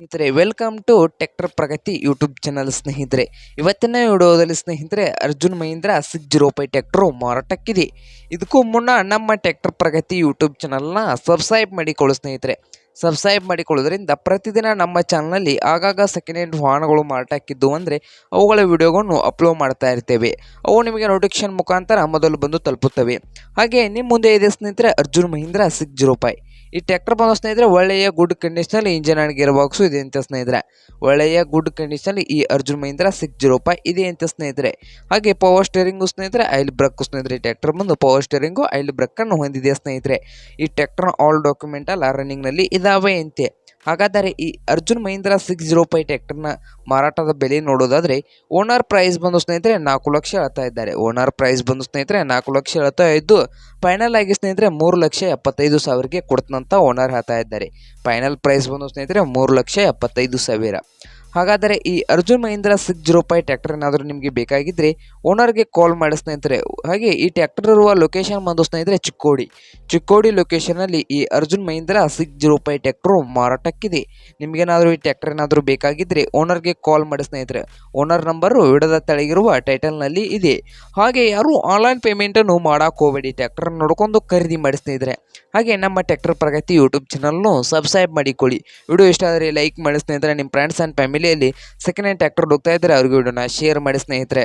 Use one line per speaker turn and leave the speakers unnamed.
ಸ್ನೇಹಿತರೆ welcome to tractor Pragati YouTube channel ಸ್ನೇಹಿತರೆ. ಇವತ್ತಿನ ವಿಡಿಯೋದಲ್ಲಿ ಸ್ನೇಹಿತರೆ ಅರ್ಜುನ್ ಮಹೀಂದ್ರ 605 ಟ್ರ್ಯಾಕ್ಟರ್ ಮಾರಾಟಕ್ಕಿದೆ. ಇದಕ್ಕೂ ಮುನ್ನ ನಮ್ಮ ಟ್ರ್ಯಾಕ್ಟರ್ ಪ್ರಗತಿ ಯೂಟ್ಯೂಬ್ ಚಾನಲ್ನ ಸಬ್ಸ್ಕ್ರೈಬ್ ಮಾಡಿಕೊಳ್ಳಿ ಸ್ನೇಹಿತರೆ. ಸಬ್ಸ್ಕ್ರೈಬ್ ಮಾಡಿಕೊಳ್ಳೋದ್ರಿಂದ ಪ್ರತಿದಿನ ನಮ್ಮ ಚಾನಲ್ನಲ್ಲಿ ಆಗಾಗ ಸೆಕೆಂಡ್ ಹ್ಯಾಂಡ್ ವಾಹನಗಳು ಮಾರಾಟಕ್ಕಿದ್ದು ಅಂದರೆ ಅವುಗಳ ವಿಡಿಯೋಗಳನ್ನು ಅಪ್ಲೋಡ್ ಮಾಡ್ತಾ ಇರ್ತೇವೆ. ಅವು ನಿಮಗೆ ನೋಟಿಫಿಕೇಶನ್ ಮುಖಾಂತರ ಮೊದಲು ಬಂದು ತಲುಪುತ್ತವೆ. ಹಾಗೆ ನಿಮ್ಮ ಮುಂದೆ ಇದೆ ಸ್ನೇಹಿತರೆ ಅರ್ಜುನ್ ಮಹೀಂದ್ರ 605. ಈ ಟ್ರ್ಯಾಕ್ಟರ್ ಬಂದು ಸ್ನೇಹಿತರೆ ಒಳ್ಳೆಯ ಗುಡ್ ಕಂಡೀಷನಲ್ಲಿ ಇಂಜಿನ್ ಆ್ಯಂಡ್ ಗೇರ್ ಬಾಕ್ಸು ಇದೆ ಅಂತ ಸ್ನೇಹಿತರೆ. ಒಳ್ಳೆಯ ಗುಡ್ ಕಂಡೀಷನಲ್ಲಿ ಈ ಅರ್ಜುನ್ ಮಹೀಂದ್ರ 605 ಇದೆ ಅಂತ ಸ್ನೇಹಿತರೆ. ಹಾಗೆ ಪವರ್ ಸ್ಟೇರಿಂಗು ಸ್ನೇಹಿತರೆ, ಆಯಿಲ್ ಬ್ರೇಕ್ ಸ್ನೇಹಿತರೆ. ಟ್ರ್ಯಾಕ್ಟರ್ ಬಂದು ಪವರ್ ಸ್ಟೇರಿಂಗು ಆಯಿಲ್ ಬ್ರೇಕ್ ಅನ್ನು ಹೊಂದಿದೆ ಸ್ನೇಹಿತರೆ. ಈ ಟ್ರ್ಯಾಕ್ಟರ್ ಆಲ್ ಡಾಕ್ಯುಮೆಂಟ್ ಅಲ್ಲ ರನ್ನಿಂಗ್ ನಲ್ಲಿ ಇದಾವೆ ಅಂತೆ. ಹಾಗಾದರೆ ಈ ಅರ್ಜುನ್ ಮಹೀಂದ್ರ 605 ಟ್ರ್ಯಾಕ್ಟರ್ನ ಮಾರಾಟದ ಬೆಲೆ ನೋಡೋದಾದ್ರೆ ಓನರ್ ಪ್ರೈಸ್ ಬಂದು ಸ್ನೇಹಿತರೆ 4 ಲಕ್ಷ ಹೇಳ್ತಾ ಇದ್ದಾರೆ. ಓನರ್ ಪ್ರೈಸ್ ಬಂದು ಸ್ನೇಹಿತರೆ 4 ಲಕ್ಷ ಹೇಳ್ತಾ ಇದ್ದು ಫೈನಲ್ ಆಗಿ ಸ್ನೇಹಿತರೆ 3,75,000ಗೆ ಕೊಡ್ತಂತ ಓನರ್ ಹೇಳ್ತಾ ಇದ್ದಾರೆ. ಫೈನಲ್ ಪ್ರೈಸ್ ಬಂದು ಸ್ನೇಹಿತರೆ 3,75,000. ಹಾಗಾದರೆ ಈ ಅರ್ಜುನ್ ಮಹೀಂದ್ರ 605 ಟ್ರ್ಯಾಕ್ಟರ್ ಏನಾದರೂ ನಿಮಗೆ ಬೇಕಾಗಿದ್ದರೆ ಓನರ್ಗೆ ಕಾಲ್ ಮಾಡಿ ಸ್ನೇಹಿತರೆ. ಹಾಗೆ ಈ ಟ್ರ್ಯಾಕ್ಟರ್ ಇರುವ ಲೊಕೇಶನ್ ಬಂದು ಸ್ನೇಹಿತರೆ ಚಿಕ್ಕೋಡಿ ಲೊಕೇಶನಲ್ಲಿ ಈ ಅರ್ಜುನ್ ಮಹೀಂದ್ರ 605 ಟ್ರ್ಯಾಕ್ಟರ್ ಮಾರಾಟಕ್ಕಿದೆ. ನಿಮಗೇನಾದರೂ ಈ ಟ್ರ್ಯಾಕ್ಟರ್ ಏನಾದರೂ ಬೇಕಾಗಿದ್ದರೆ ಓನರ್ಗೆ ಕಾಲ್ ಮಾಡಿ ಸ್ನೇಹಿತರೆ. ಓನರ್ ನಂಬರು ವಿಡಿಯೋದ ತೆಳಗಿರುವ ಟೈಟಲ್ನಲ್ಲಿ ಇದೆ. ಹಾಗೆ ಯಾರು ಆನ್ಲೈನ್ ಪೇಮೆಂಟನ್ನು ಮಾಡೋಕೆ ಹೋಗಬೇಡಿ, ಟ್ರ್ಯಾಕ್ಟರ್ ನೋಡ್ಕೊಂಡು ಖರೀದಿ ಮಾಡಿ ಸ್ನೇಹಿತರೆ. ಹಾಗೆ ನಮ್ಮ ಟ್ರ್ಯಾಕ್ಟರ್ ಪ್ರಗತಿ ಯೂಟ್ಯೂಬ್ ಚಾನಲ್ನು ಸಬ್ಸ್ಕ್ರೈಬ್ ಮಾಡಿಕೊಳ್ಳಿ. ವಿಡಿಯೋ ಇಷ್ಟ ಆದರೆ ಲೈಕ್ ಮಾಡಿ ಸ್ನೇಹಿತರೆ. ನಿಮ್ಮ ಫ್ರೆಂಡ್ಸ್ ಆ್ಯಂಡ್ ಫ್ಯಾಮಿಲಿಯಲ್ಲಿ ಸೆಕೆಂಡ್ ಹ್ಯಾಂಡ್ ಟ್ರ್ಯಾಕ್ಟರ್ ಹೋಗ್ತಾ ಇದ್ದರೆ ಅವ್ರಿಗೆ ವಿಡಿಯೋನ ಶೇರ್ ಮಾಡಿ ಸ್ನೇಹಿತರೆ.